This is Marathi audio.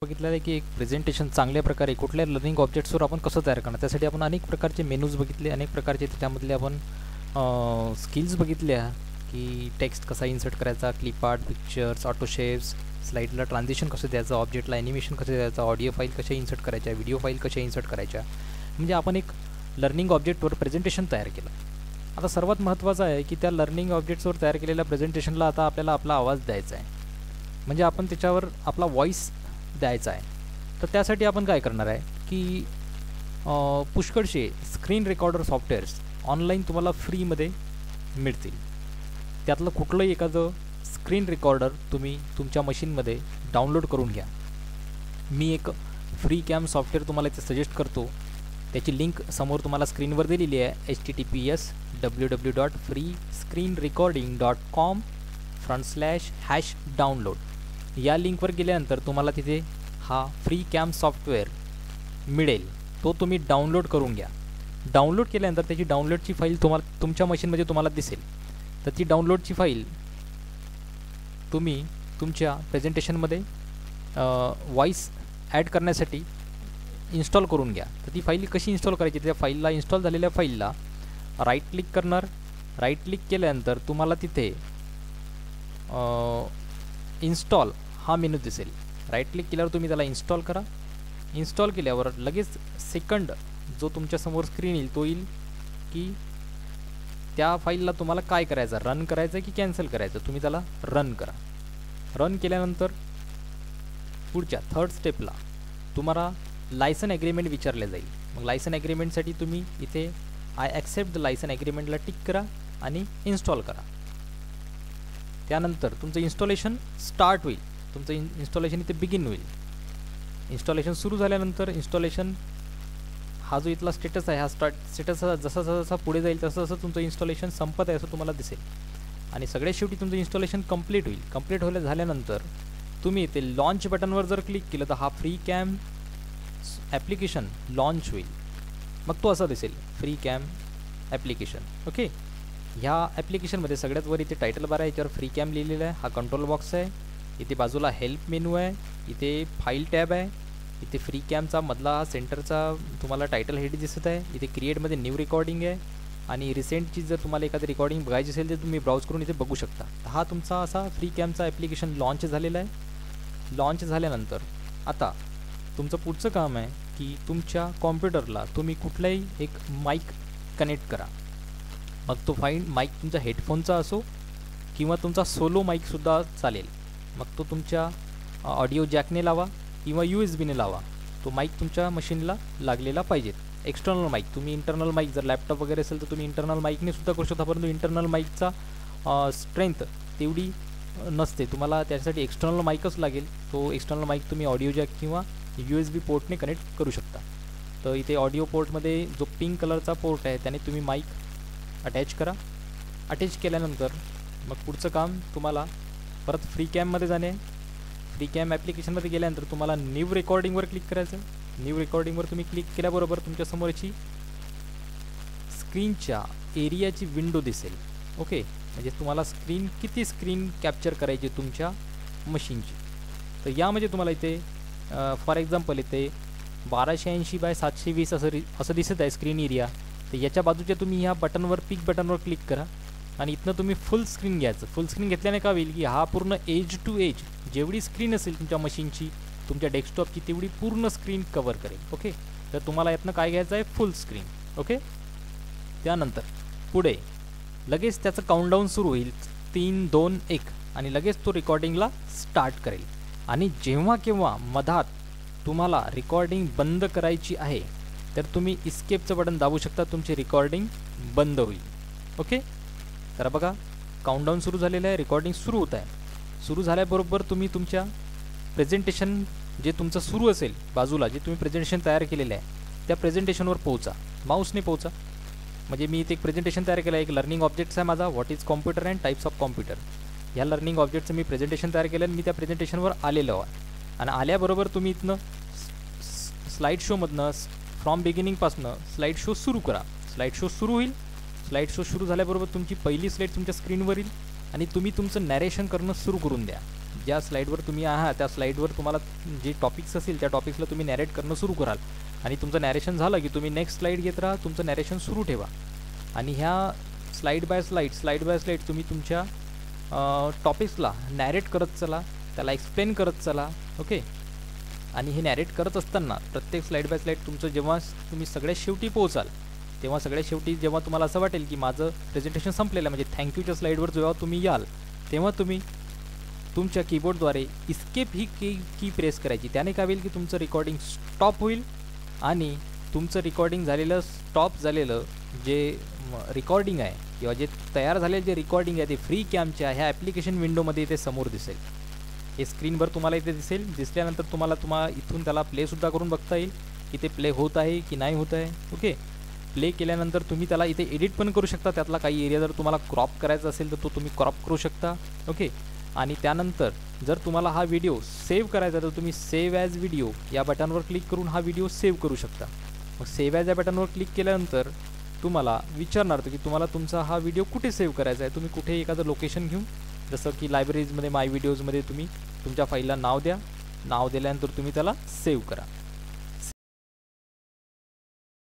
बघितलेलं आहे की एक प्रेझेंटेशन चांगल्या प्रकारे कुठल्या लर्निंग ऑब्जेक्ट्सवर आपण कसं तयार करणार, त्यासाठी आपण अनेक प्रकारचे मेनूज बघितले, अनेक प्रकारचे त्याच्यामधले आपण स्किल्स बघितल्या की टेक्स्ट कसा इन्सर्ट करायचा, clip art, pictures, auto shapes, स्लाईडला ट्रान्झिशन कसं द्यायचं, ऑब्जेक्टला ॲनिमेशन कसं द्यायचं, ऑडिओ फाईल कशा इन्सर्ट करायच्या, व्हिडिओ फाईल कशा इन्सर्ट करायच्या. म्हणजे आपण एक लर्निंग ऑब्जेक्टवर प्रेझेंटेशन तयार केलं. आता सर्वात महत्त्वाचं आहे की त्या लर्निंग ऑब्जेक्ट्सवर तयार केलेल्या प्रेझेंटेशनला आता आपल्याला आपला आवाज द्यायचा आहे, म्हणजे आपण त्याच्यावर आपला व्हॉईस द्यायचा आहे. तर त्यासाठी आपण काय करणार आहे की पुष्कळशे स्क्रीन रेकॉर्डर सॉफ्टवेअर्स ऑनलाईन तुम्हाला फ्रीमध्ये मिळतील. त्यातलं कुठलंही एखादं स्क्रीन रेकॉर्डर तुम्ही तुमच्या मशीनमध्ये डाउनलोड करून घ्या. मी एक फ्री कॅम सॉफ्टवेअर तुम्हाला इथे सजेस्ट करतो. त्याची लिंक समोर तुम्हाला स्क्रीनवर दिलेली आहे, https://freescreenrecording.com/#download. या लिंकवर गेल्यानंतर तुम्हाला तिथे हा फ्री कॅम सॉफ्टवेअर मिळेल, तो तुम्ही डाउनलोड करून घ्या. डाउनलोड केल्यानंतर त्याची डाउनलोडची फाईल तुम्हाला तुमच्या मशीनमध्ये तुम्हाला दिसेल. तर ती डाउनलोडची फाईल तुम्ही तुमच्या प्रेझेंटेशनमध्ये व्हॉईस ॲड करण्यासाठी इन्स्टॉल करून घ्या. तर ती फाईल कशी इन्स्टॉल करायची, त्या फाईलला इन्स्टॉल झालेल्या फाईलला राईट क्लिक करणार. राईट क्लिक केल्यानंतर तुम्हाला तिथे इन्स्टॉल हा मेनू दिसेल. राईट क्लिक केल्यावर तुम्ही त्याला इन्स्टॉल करा. इन्स्टॉल केल्यावर लगेच सेकंड जो तुमच्यासमोर स्क्रीन येईल तो येईल की त्या फाईलला तुम्हाला काय करायचं, रन करायचं की कॅन्सल करायचं. तुम्ही त्याला रन करा. रन केल्यानंतर पुढच्या थर्ड स्टेपला तुम्हाला लायसन ॲग्रीमेंट विचारले जाईल. मग लायसन ॲग्रीमेंटसाठी तुम्ही इथे आय ॲक्सेप्ट द लायसन ॲग्रीमेंटला टिक करा आणि इन्स्टॉल करा. त्यानंतर तुमचं इन्स्टॉलेशन स्टार्ट होईल, तुमचं इन्स्टॉलेशन इथे बिगिन होईल. इन्स्टॉलेशन सुरू झाल्यानंतर इन्स्टॉलेशन हा जो इथला स्टेटस आहे, हा स्टेटस जसा जसा पुढे जाईल तसं तसं तुमचं इन्स्टॉलेशन संपत आहे असं तुम्हाला दिसेल. आणि सगळ्यात शेवटी तुमचं इन्स्टॉलेशन कंप्लीट होईल. कंप्लीट झाल्यानंतर तुम्ही इथे लॉन्च बटनवर जर क्लिक केलं तर हा फ्री कॅम ॲप्लिकेशन लॉन्च होईल. मग तो असा दिसेल, फ्री कॅम ॲप्लिकेशन. ओके, ह्या ॲप्लिकेशनमध्ये सगळ्यात वर इथे टायटल बार आहे, याच्यावर फ्री कॅम लिहिलेलं आहे. हा कंट्रोल बॉक्स आहे. इथे बाजूला हेल्प मेनू आहे. इथे फाईल टॅब आहे. इथे फ्री कॅमचा मधला हा सेंटरचा तुम्हाला टायटल हेड दिसत आहे. इथे क्रिएटमध्ये न्यू रेकॉर्डिंग आहे आणि रिसेंटची जर तुम्हाला एखादी रेकॉर्डिंग बघायची असेल तर तुम्ही ब्राउज करून इथे बघू शकता. हा तुमचा असा फ्री कॅमचा ॲप्लिकेशन लॉन्च झालेला आहे. लॉन्च झाल्यानंतर आता तुमचं पुढचं काम आहे की तुमच्या कॉम्प्युटरला तुम्ही कुठलाही एक माईक कनेक्ट करा. मग तो माईक तुमचा हेडफोनचा असो किंवा तुमचा सोलो माईकसुद्धा चालेल. मग तो तुमच्या ऑडिओ जॅकने लावा किंवा USB ने लावा. तो माईक तुमच्या मशीनला लागलेला पाहिजेत. एक्सटर्नल माईक, तुम्ही इंटरनल माईक जर लॅपटॉप वगैरे असेल तर तुम्ही इंटरनल माईकने सुद्धा करू शकता, परंतु इंटरनल माईकचा स्ट्रेंथ तेवढी नसते. तुम्हाला त्यासाठी एक्सटर्नल माईकच लागेल. तो एक्सटर्नल माईक तुम्ही ऑडिओ जॅक किंवा USB पोर्टने कनेक्ट करू शकता. तर इथे ऑडिओ पोर्टमध्ये जो पिंक कलरचा पोर्ट आहे त्याने तुम्ही माईक अटॅच करा. अटॅच केल्यानंतर मग पुढचं काम तुम्हाला परत फ्री कॅममध्ये जाणे. फ्री कॅम ॲप्लिकेशनमध्ये गेल्यानंतर तुम्हाला न्यू रेकॉर्डिंगवर क्लिक करायचं. न्यू रेकॉर्डिंगवर तुम्ही क्लिक केल्याबरोबर तुमच्यासमोरची स्क्रीनच्या एरियाची विंडो दिसेल. ओके, म्हणजे तुम्हाला किती स्क्रीन कॅप्चर करायची तुमच्या मशीनची. तर यामध्ये तुम्हाला इथे फॉर एक्झाम्पल इथे 1280x720 असं दिसत आहे स्क्रीन एरिया. तर याच्या बाजूच्या तुम्ही ह्या बटनवर पिक बटनवर क्लिक करा आणि इथनं तुम्ही फुल स्क्रीन घ्यायचं. फुल स्क्रीन घेतल्याने काय होईल की हा पूर्ण एज टू एज जेवढी स्क्रीन असेल तुमच्या मशीनची, तुमच्या डेस्कटॉपची, तेवढी पूर्ण स्क्रीन कवर करेल. ओके, तर तुम्हाला यातनं काय घ्यायचं आहे, फुल स्क्रीन. ओके, त्यानंतर पुढे लगेच त्याचं काउंटडाऊन सुरू होईल 3, 2, 1 आणि लगेच तो रेकॉर्डिंगला स्टार्ट करेल. आणि जेव्हा केव्हा मधात तुम्हाला रेकॉर्डिंग बंद करायची आहे तर तुम्ही इस्केपचं बटन दाबू शकता, तुमची रेकॉर्डिंग बंद होईल. ओके, तर बघा काउंटडाऊन सुरू झालेलं आहे, रेकॉर्डिंग सुरू होत आहे. सुरू झाल्याबरोबर तुम्ही तुमच्या प्रेझेंटेशन जे तुमचं सुरू असेल बाजूला, जे तुम्ही प्रेझेंटेशन तयार केलेलं आहे त्या प्रेझेंटेशनवर पोहोचा. माऊसने पोहोचा. म्हणजे मी इथे एक प्रेझेंटेशन तयार केलं आहे. एक लर्निंग ऑब्जेक्ट्स आहे माझा, what is computer and types of computer. ह्या लर्निंग ऑब्जेक्टचं मी प्रेझेंटेशन तयार केलं आणि मी त्या प्रेझेंटेशनवर आलेलो आहे. आणि आल्याबरोबर तुम्ही इथनं स्लाईड शोमधनं फ्रॉम बिगिनिंगपासनं स्लाईड शो सुरू करा. स्लाईड शो सुरू होईल. स्लाईड शो सुरू झाल्याबरोबर तुमची पहिली स्लाईड तुमच्या स्क्रीनवर येईल आणि तुम्ही तुमचं नॅरेशन करणं सुरू करून द्या. ज्या स्लाईडवर तुम्ही आहात त्या स्लाईडवर तुम्हाला जे टॉपिक्स असतील त्या टॉपिक्सला तुम्ही नॅरेट करणं सुरू कराल आणि तुमचं नॅरेशन झालं की तुम्ही नेक्स्ट स्लाईड घेत राहा, तुमचं नॅरेशन सुरू ठेवा आणि ह्या स्लाईड बाय स्लाईड तुम्ही तुमच्या टॉपिक्सला नॅरेट करत चला, त्याला एक्सप्लेन करत चला. ओके. आणि हे नॅरेट करत असताना प्रत्येक स्लाईड बाय स्लाईड तुमचं जेव्हा तुम्ही सगळ्यात शेवटी पोहोचाल तेव्हा सगळ्यात शेवटी जेव्हा तुम्हाला असं वाटेल की माझं प्रेझेंटेशन संपलेलं आहे, म्हणजे थँक्यूच्या स्लाईडवर जेव्हा तुम्ही याल तेव्हा तुम्ही तुमच्या कीबोर्डद्वारे इस्केप ही की प्रेस करायची. त्याने काय होईल की तुमचं रेकॉर्डिंग स्टॉप होईल आणि तुमचं रेकॉर्डिंग झालेलं स्टॉप झालेलं जे रेकॉर्डिंग आहे किंवा जे तयार झालेलं जे रेकॉर्डिंग आहे ते फ्री कॅमच्या ह्या ॲप्लिकेशन विंडोमध्ये इथे समोर दिसेल. हे स्क्रीनवर तुम्हाला इथे दिसेल. दिसल्यानंतर तुम्हाला इथून त्याला प्लेसुद्धा करून बघता येईल की ते प्ले होत आहे की नाही होत आहे. ओके. प्ले केल्यानंतर तुम्ही त्याला इथे एडिट पण करू शकता. त्यातला काही एरिया जर तुम्हाला क्रॉप करायचा असेल तर तो तुम्ही क्रॉप करू शकता. ओके. आणि त्यानंतर जर तुम्हाला हा व्हिडिओ सेव्ह करायचा तर तुम्ही सेव्ह ॲज व्हिडिओ या बटनवर क्लिक करून हा व्हिडिओ सेव्ह करू शकता. मग सेव्ह ॲज या बटनवर क्लिक केल्यानंतर तुम्हाला विचारणार की तुम्हाला तुमचा हा व्हिडिओ कुठे सेव्ह करायचा आहे. तुम्ही कुठे एखादं लोकेशन घेऊन, जसं की लायब्ररीजमध्ये माय व्हिडिओजमध्ये तुम्ही तुमच्या फाईलला नाव द्या. नाव दिल्यानंतर तुम्ही त्याला सेव्ह करा.